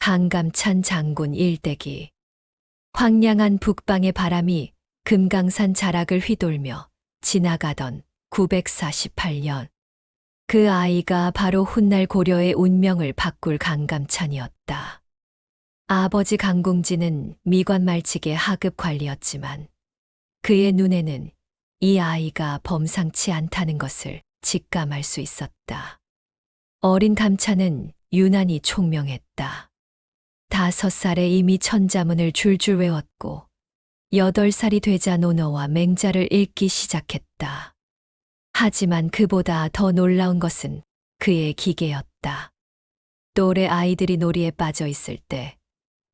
강감찬 장군 일대기. 황량한 북방의 바람이 금강산 자락을 휘돌며 지나가던 948년. 그 아이가 바로 훗날 고려의 운명을 바꿀 강감찬이었다. 아버지 강궁지는 미관말직의 하급 관리였지만 그의 눈에는 이 아이가 범상치 않다는 것을 직감할 수 있었다. 어린 감찬은 유난히 총명했다. 5살에 이미 천자문을 줄줄 외웠고 8살이 되자 논어와 맹자를 읽기 시작했다. 하지만 그보다 더 놀라운 것은 그의 기계였다. 또래 아이들이 놀이에 빠져 있을 때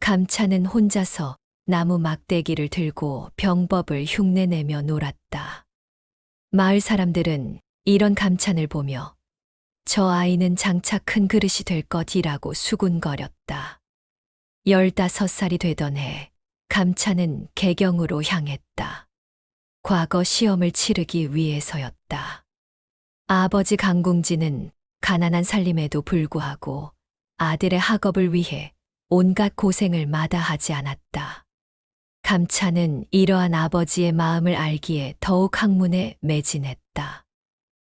감찬은 혼자서 나무 막대기를 들고 병법을 흉내내며 놀았다. 마을 사람들은 이런 감찬을 보며 저 아이는 장차 큰 그릇이 될 것이라고 수군거렸다. 15살이 되던 해 감찬은 개경으로 향했다. 과거 시험을 치르기 위해서였다. 아버지 강궁지는 가난한 살림에도 불구하고 아들의 학업을 위해 온갖 고생을 마다하지 않았다. 감찬은 이러한 아버지의 마음을 알기에 더욱 학문에 매진했다.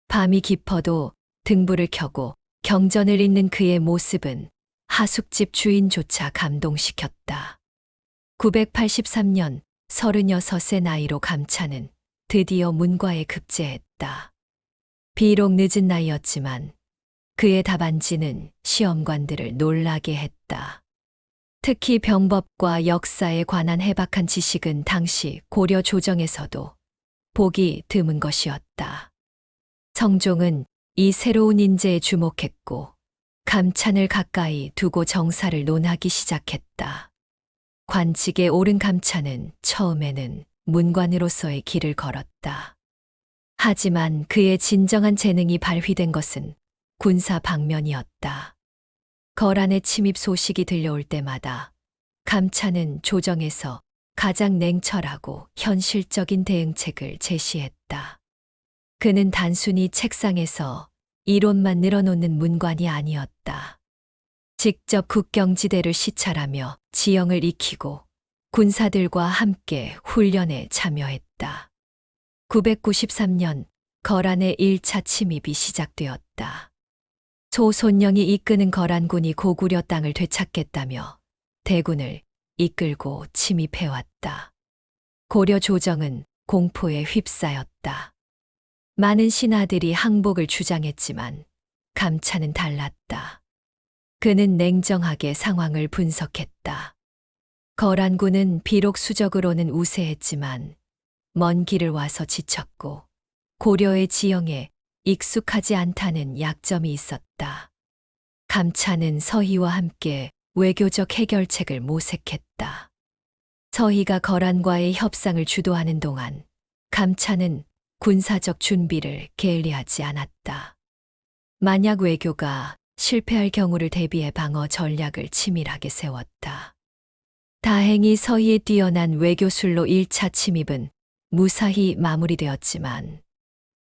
밤이 깊어도 등불을 켜고 경전을 읽는 그의 모습은 하숙집 주인조차 감동시켰다. 983년 36의 나이로 감찬은 드디어 문과에 급제했다. 비록 늦은 나이였지만 그의 답안지는 시험관들을 놀라게 했다. 특히 병법과 역사에 관한 해박한 지식은 당시 고려 조정에서도 보기 드문 것이었다. 성종은 이 새로운 인재에 주목했고 감찬을 가까이 두고 정사를 논하기 시작했다. 관직에 오른 감찬은 처음에는 문관으로서의 길을 걸었다. 하지만 그의 진정한 재능이 발휘된 것은 군사 방면이었다. 거란의 침입 소식이 들려올 때마다 감찬은 조정에서 가장 냉철하고 현실적인 대응책을 제시했다. 그는 단순히 책상에서 이론만 늘어놓는 문관이 아니었다. 직접 국경지대를 시찰하며 지형을 익히고 군사들과 함께 훈련에 참여했다. 993년 거란의 1차 침입이 시작되었다. 소손영이 이끄는 거란군이 고구려 땅을 되찾겠다며 대군을 이끌고 침입해왔다. 고려 조정은 공포에 휩싸였다. 많은 신하들이 항복을 주장했지만 감찬은 달랐다. 그는 냉정하게 상황을 분석했다. 거란군은 비록 수적으로는 우세했지만 먼 길을 와서 지쳤고 고려의 지형에 익숙하지 않다는 약점이 있었다. 감찬은 서희와 함께 외교적 해결책을 모색했다. 서희가 거란과의 협상을 주도하는 동안 감찬은 군사적 준비를 게을리하지 않았다. 만약 외교가 실패할 경우를 대비해 방어 전략을 치밀하게 세웠다. 다행히 서희의 뛰어난 외교술로 1차 침입은 무사히 마무리되었지만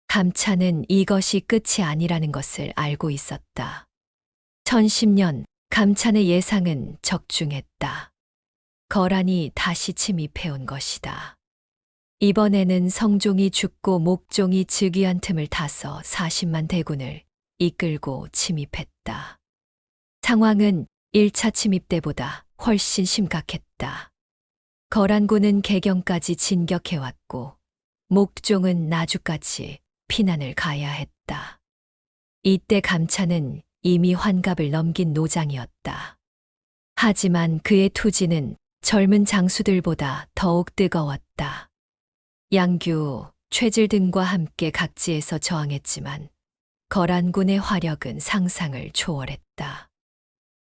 감찬은 이것이 끝이 아니라는 것을 알고 있었다. 1010년 감찬의 예상은 적중했다. 거란이 다시 침입해온 것이다. 이번에는 성종이 죽고 목종이 즉위한 틈을 타서 40만 대군을 이끌고 침입했다. 상황은 1차 침입 때보다 훨씬 심각했다. 거란군은 개경까지 진격해왔고 목종은 나주까지 피난을 가야 했다. 이때 감찬은 이미 환갑을 넘긴 노장이었다. 하지만 그의 투지는 젊은 장수들보다 더욱 뜨거웠다. 양규, 최질 등과 함께 각지에서 저항했지만 거란군의 화력은 상상을 초월했다.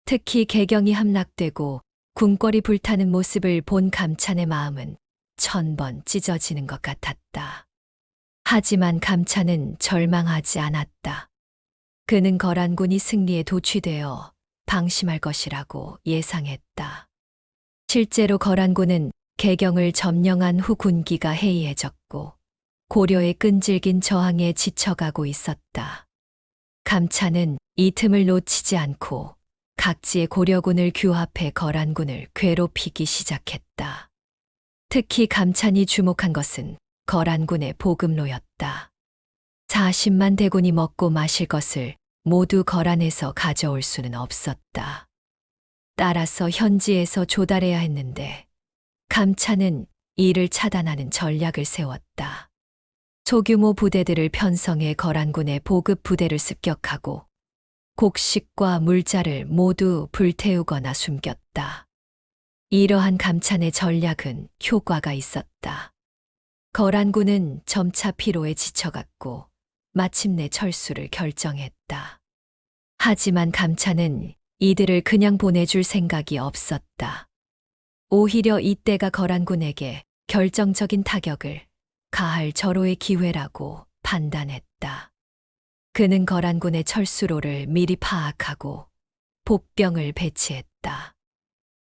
특히 개경이 함락되고 궁궐이 불타는 모습을 본 감찬의 마음은 1000번 찢어지는 것 같았다. 하지만 감찬은 절망하지 않았다. 그는 거란군이 승리에 도취되어 방심할 것이라고 예상했다. 실제로 거란군은 개경을 점령한 후 군기가 해이해졌고 고려의 끈질긴 저항에 지쳐가고 있었다. 감찬은 이 틈을 놓치지 않고 각지의 고려군을 규합해 거란군을 괴롭히기 시작했다. 특히 감찬이 주목한 것은 거란군의 보급로였다. 40만 대군이 먹고 마실 것을 모두 거란에서 가져올 수는 없었다. 따라서 현지에서 조달해야 했는데 감찬은 이를 차단하는 전략을 세웠다. 소규모 부대들을 편성해 거란군의 보급 부대를 습격하고 곡식과 물자를 모두 불태우거나 숨겼다. 이러한 감찬의 전략은 효과가 있었다. 거란군은 점차 피로에 지쳐갔고 마침내 철수를 결정했다. 하지만 감찬은 이들을 그냥 보내줄 생각이 없었다. 오히려 이때가 거란군에게 결정적인 타격을 가할 절호의 기회라고 판단했다. 그는 거란군의 철수로를 미리 파악하고 복병을 배치했다.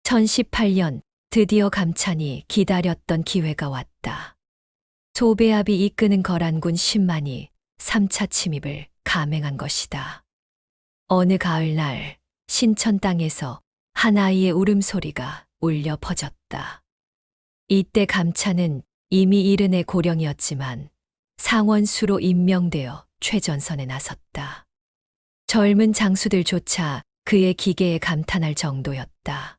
1018년 드디어 감찬이 기다렸던 기회가 왔다. 소배압이 이끄는 거란군 10만이 3차 침입을 감행한 것이다. 어느 가을날 신천 땅에서 한 아이의 울음소리가 울려 퍼졌다. 이때 감찬은 이미 이른의 고령이었지만 상원수로 임명되어 최전선에 나섰다. 젊은 장수들조차 그의 기계에 감탄할 정도였다.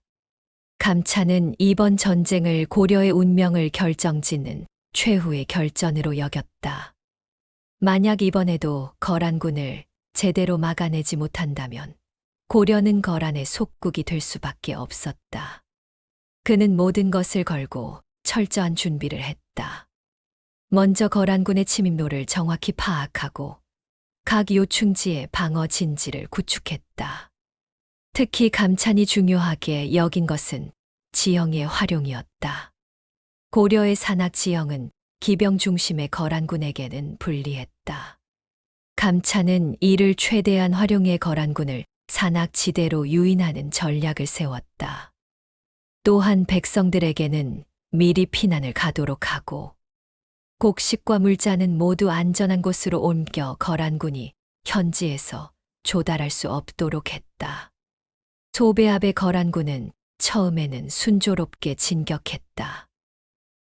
감찬은 이번 전쟁을 고려의 운명을 결정짓는 최후의 결전으로 여겼다. 만약 이번에도 거란군을 제대로 막아내지 못한다면 고려는 거란의 속국이 될 수밖에 없었다. 그는 모든 것을 걸고 철저한 준비를 했다. 먼저 거란군의 침입로를 정확히 파악하고 각 요충지의 방어 진지를 구축했다. 특히 감찬이 중요하게 여긴 것은 지형의 활용이었다. 고려의 산악 지형은 기병 중심의 거란군에게는 불리했다. 감찬은 이를 최대한 활용해 거란군을 산악지대로 유인하는 전략을 세웠다. 또한 백성들에게는 미리 피난을 가도록 하고 곡식과 물자는 모두 안전한 곳으로 옮겨 거란군이 현지에서 조달할 수 없도록 했다. 소배압의 거란군은 처음에는 순조롭게 진격했다.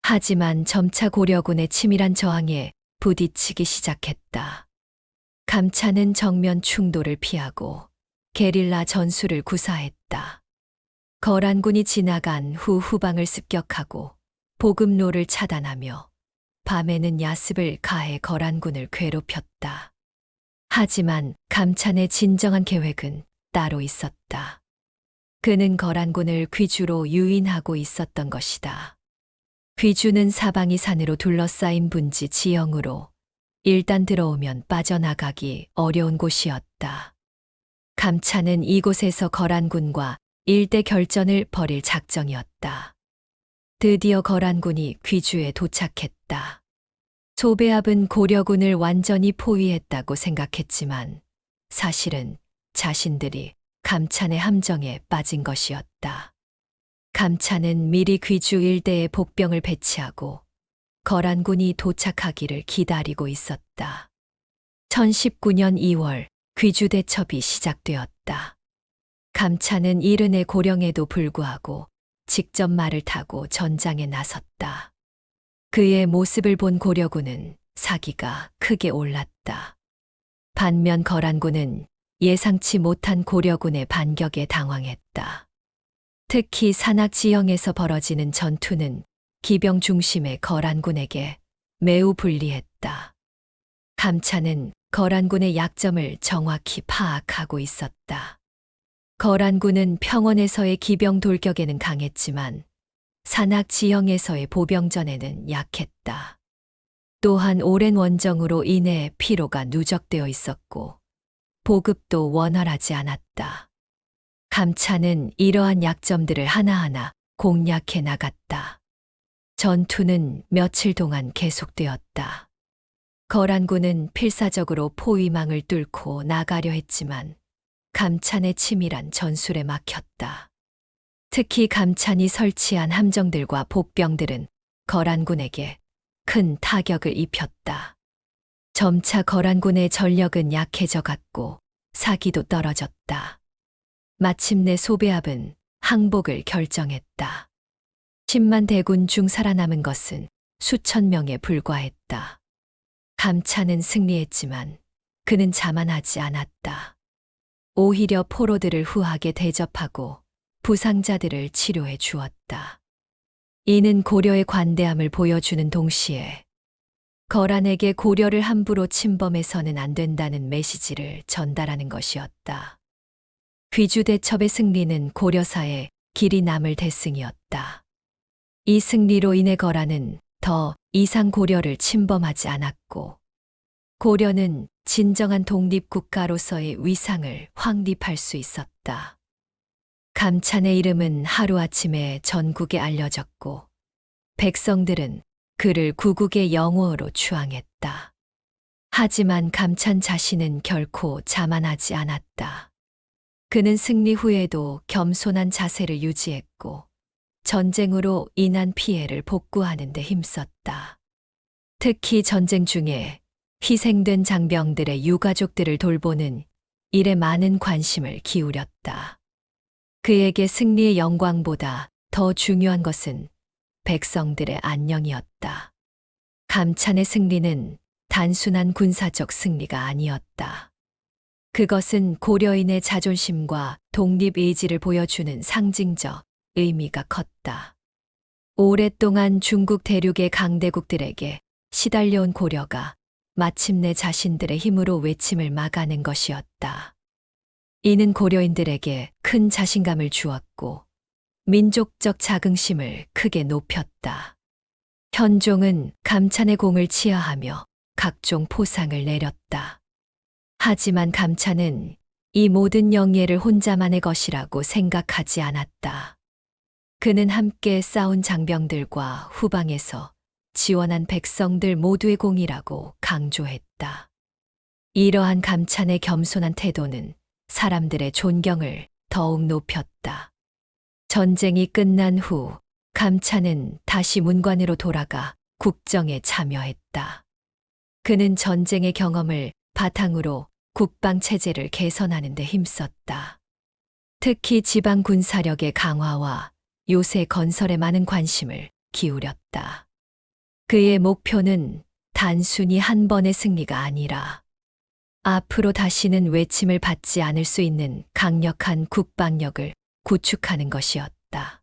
하지만 점차 고려군의 치밀한 저항에 부딪히기 시작했다. 감찬은 정면 충돌을 피하고 게릴라 전술을 구사했다. 거란군이 지나간 후 후방을 습격하고 보급로를 차단하며 밤에는 야습을 가해 거란군을 괴롭혔다. 하지만 감찬의 진정한 계획은 따로 있었다. 그는 거란군을 귀주로 유인하고 있었던 것이다. 귀주는 사방이 산으로 둘러싸인 분지 지형으로 일단 들어오면 빠져나가기 어려운 곳이었다. 감찬은 이곳에서 거란군과 일대 결전을 벌일 작정이었다. 드디어 거란군이 귀주에 도착했다. 소배압은 고려군을 완전히 포위했다고 생각했지만 사실은 자신들이 감찬의 함정에 빠진 것이었다. 감찬은 미리 귀주 일대에 복병을 배치하고 거란군이 도착하기를 기다리고 있었다. 1019년 2월 귀주 대첩이 시작되었다. 감찬은 이른의 고령에도 불구하고 직접 말을 타고 전장에 나섰다. 그의 모습을 본 고려군은 사기가 크게 올랐다. 반면 거란군은 예상치 못한 고려군의 반격에 당황했다. 특히 산악 지형에서 벌어지는 전투는 기병 중심의 거란군에게 매우 불리했다. 감찬은 거란군의 약점을 정확히 파악하고 있었다. 거란군은 평원에서의 기병 돌격에는 강했지만 산악 지형에서의 보병전에는 약했다. 또한 오랜 원정으로 인해 피로가 누적되어 있었고 보급도 원활하지 않았다. 감찬은 이러한 약점들을 하나하나 공략해 나갔다. 전투는 며칠 동안 계속되었다. 거란군은 필사적으로 포위망을 뚫고 나가려 했지만 감찬의 치밀한 전술에 막혔다. 특히 감찬이 설치한 함정들과 복병들은 거란군에게 큰 타격을 입혔다. 점차 거란군의 전력은 약해져 갔고 사기도 떨어졌다. 마침내 소배합은 항복을 결정했다. 10만 대군 중 살아남은 것은 수천 명에 불과했다. 감찬은 승리했지만 그는 자만하지 않았다. 오히려 포로들을 후하게 대접하고 부상자들을 치료해 주었다. 이는 고려의 관대함을 보여주는 동시에 거란에게 고려를 함부로 침범해서는 안 된다는 메시지를 전달하는 것이었다. 귀주대첩의 승리는 고려사에 길이 남을 대승이었다. 이 승리로 인해 거란은 더 이상 고려를 침범하지 않았고 고려는 진정한 독립국가로서의 위상을 확립할 수 있었다. 감찬의 이름은 하루아침에 전국에 알려졌고 백성들은 그를 구국의 영호로 추앙했다. 하지만 감찬 자신은 결코 자만하지 않았다. 그는 승리 후에도 겸손한 자세를 유지했고 전쟁으로 인한 피해를 복구하는 데 힘썼다. 특히 전쟁 중에 희생된 장병들의 유가족들을 돌보는 일에 많은 관심을 기울였다. 그에게 승리의 영광보다 더 중요한 것은 백성들의 안녕이었다. 감찬의 승리는 단순한 군사적 승리가 아니었다. 그것은 고려인의 자존심과 독립의지를 보여주는 상징적 의미가 컸다. 오랫동안 중국 대륙의 강대국들에게 시달려온 고려가 마침내 자신들의 힘으로 외침을 막아낸 것이었다. 이는 고려인들에게 큰 자신감을 주었고 민족적 자긍심을 크게 높였다. 현종은 감찬의 공을 치하하며 각종 포상을 내렸다. 하지만 감찬은 이 모든 영예를 혼자만의 것이라고 생각하지 않았다. 그는 함께 싸운 장병들과 후방에서 지원한 백성들 모두의 공이라고 강조했다. 이러한 감찬의 겸손한 태도는 사람들의 존경을 더욱 높였다. 전쟁이 끝난 후 감찬은 다시 문관으로 돌아가 국정에 참여했다. 그는 전쟁의 경험을 바탕으로 국방 체제를 개선하는 데 힘썼다. 특히 지방 군사력의 강화와 요새 건설에 많은 관심을 기울였다. 그의 목표는 단순히 한 번의 승리가 아니라 앞으로 다시는 외침을 받지 않을 수 있는 강력한 국방력을 구축하는 것이었다.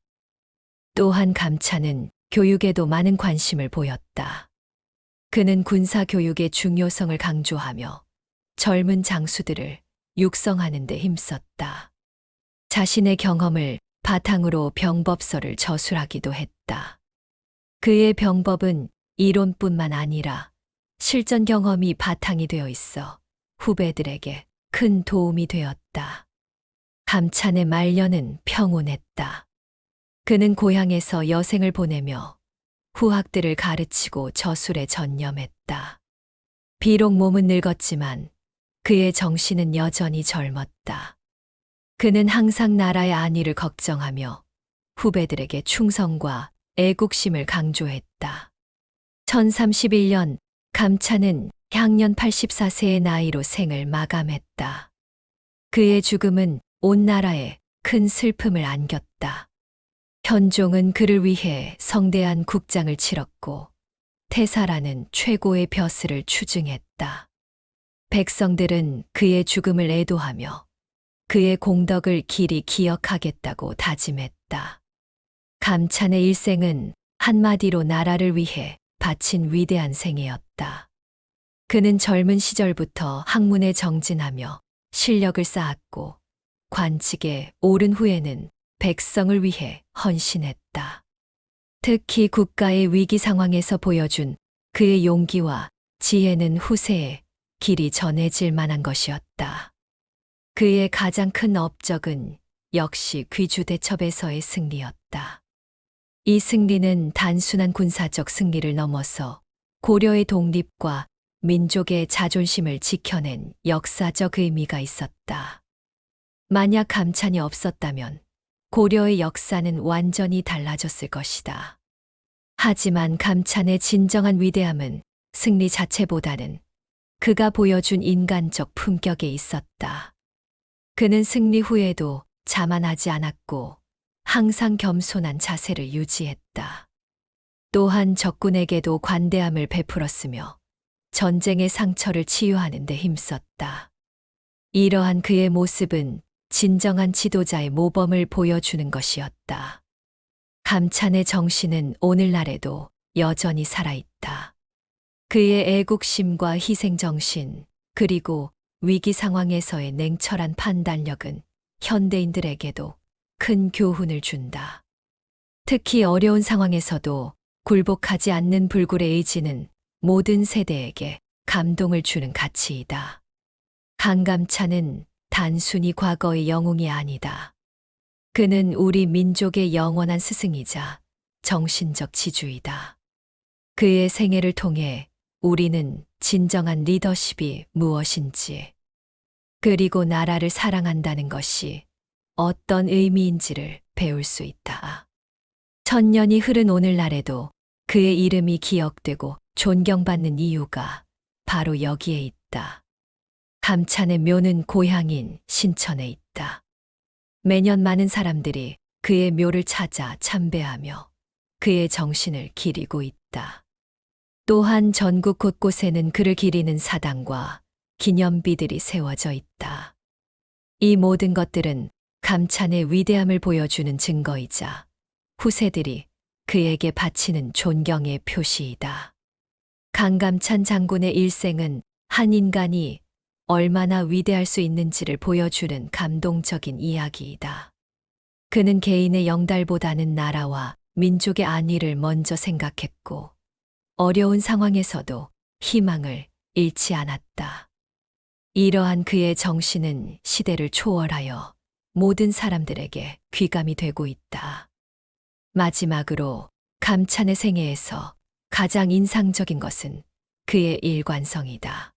또한 감찬은 교육에도 많은 관심을 보였다. 그는 군사 교육의 중요성을 강조하며 젊은 장수들을 육성하는 데 힘썼다. 자신의 경험을 바탕으로 병법서를 저술하기도 했다. 그의 병법은 이론뿐만 아니라 실전 경험이 바탕이 되어 있어 후배들에게 큰 도움이 되었다. 감찬의 말년은 평온했다. 그는 고향에서 여생을 보내며 후학들을 가르치고 저술에 전념했다. 비록 몸은 늙었지만 그의 정신은 여전히 젊었다. 그는 항상 나라의 안위를 걱정하며 후배들에게 충성과 애국심을 강조했다. 1031년 감찬은 향년 84세의 나이로 생을 마감했다. 그의 죽음은 온 나라에 큰 슬픔을 안겼다. 현종은 그를 위해 성대한 국장을 치렀고 태사라는 최고의 벼슬을 추증했다. 백성들은 그의 죽음을 애도하며 그의 공덕을 길이 기억하겠다고 다짐했다. 감찬의 일생은 한마디로 나라를 위해 바친 위대한 생애였다. 그는 젊은 시절부터 학문에 정진하며 실력을 쌓았고 관직에 오른 후에는 백성을 위해 헌신했다. 특히 국가의 위기 상황에서 보여준 그의 용기와 지혜는 후세에 길이 전해질 만한 것이었다. 그의 가장 큰 업적은 역시 귀주대첩에서의 승리였다. 이 승리는 단순한 군사적 승리를 넘어서 고려의 독립과 민족의 자존심을 지켜낸 역사적 의미가 있었다. 만약 감찬이 없었다면 고려의 역사는 완전히 달라졌을 것이다. 하지만 감찬의 진정한 위대함은 승리 자체보다는 그가 보여준 인간적 품격에 있었다. 그는 승리 후에도 자만하지 않았고 항상 겸손한 자세를 유지했다. 또한 적군에게도 관대함을 베풀었으며 전쟁의 상처를 치유하는 데 힘썼다. 이러한 그의 모습은 진정한 지도자의 모범을 보여주는 것이었다. 감찬의 정신은 오늘날에도 여전히 살아있다. 그의 애국심과 희생정신, 그리고 위기 상황에서의 냉철한 판단력은 현대인들에게도 큰 교훈을 준다. 특히 어려운 상황에서도 굴복하지 않는 불굴의 의지는 모든 세대에게 감동을 주는 가치이다. 강감찬은 단순히 과거의 영웅이 아니다. 그는 우리 민족의 영원한 스승이자 정신적 지주이다. 그의 생애를 통해 우리는 진정한 리더십이 무엇인지, 그리고 나라를 사랑한다는 것이 어떤 의미인지를 배울 수 있다. 천년이 흐른 오늘날에도 그의 이름이 기억되고 존경받는 이유가 바로 여기에 있다. 감찬의 묘는 고향인 신천에 있다. 매년 많은 사람들이 그의 묘를 찾아 참배하며 그의 정신을 기리고 있다. 또한 전국 곳곳에는 그를 기리는 사당과 기념비들이 세워져 있다. 이 모든 것들은 감찬의 위대함을 보여주는 증거이자 후세들이 그에게 바치는 존경의 표시이다. 강감찬 장군의 일생은 한 인간이 얼마나 위대할 수 있는지를 보여주는 감동적인 이야기이다. 그는 개인의 영달보다는 나라와 민족의 안위를 먼저 생각했고, 어려운 상황에서도 희망을 잃지 않았다. 이러한 그의 정신은 시대를 초월하여 모든 사람들에게 귀감이 되고 있다. 마지막으로 감찬의 생애에서 가장 인상적인 것은 그의 일관성이다.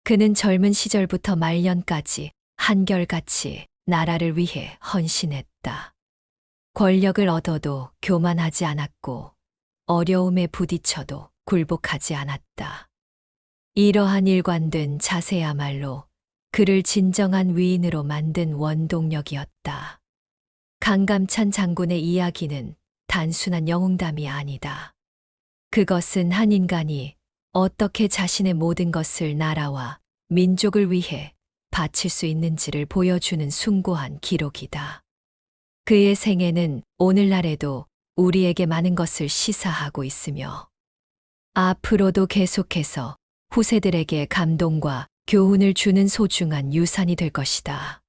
그는 젊은 시절부터 말년까지 한결같이 나라를 위해 헌신했다. 권력을 얻어도 교만하지 않았고, 어려움에 부딪혀도 굴복하지 않았다. 이러한 일관된 자세야말로 그를 진정한 위인으로 만든 원동력이었다. 강감찬 장군의 이야기는 단순한 영웅담이 아니다. 그것은 한 인간이 어떻게 자신의 모든 것을 나라와 민족을 위해 바칠 수 있는지를 보여주는 숭고한 기록이다. 그의 생애는 오늘날에도 우리에게 많은 것을 시사하고 있으며, 앞으로도 계속해서 후세들에게 감동과 교훈을 주는 소중한 유산이 될 것이다.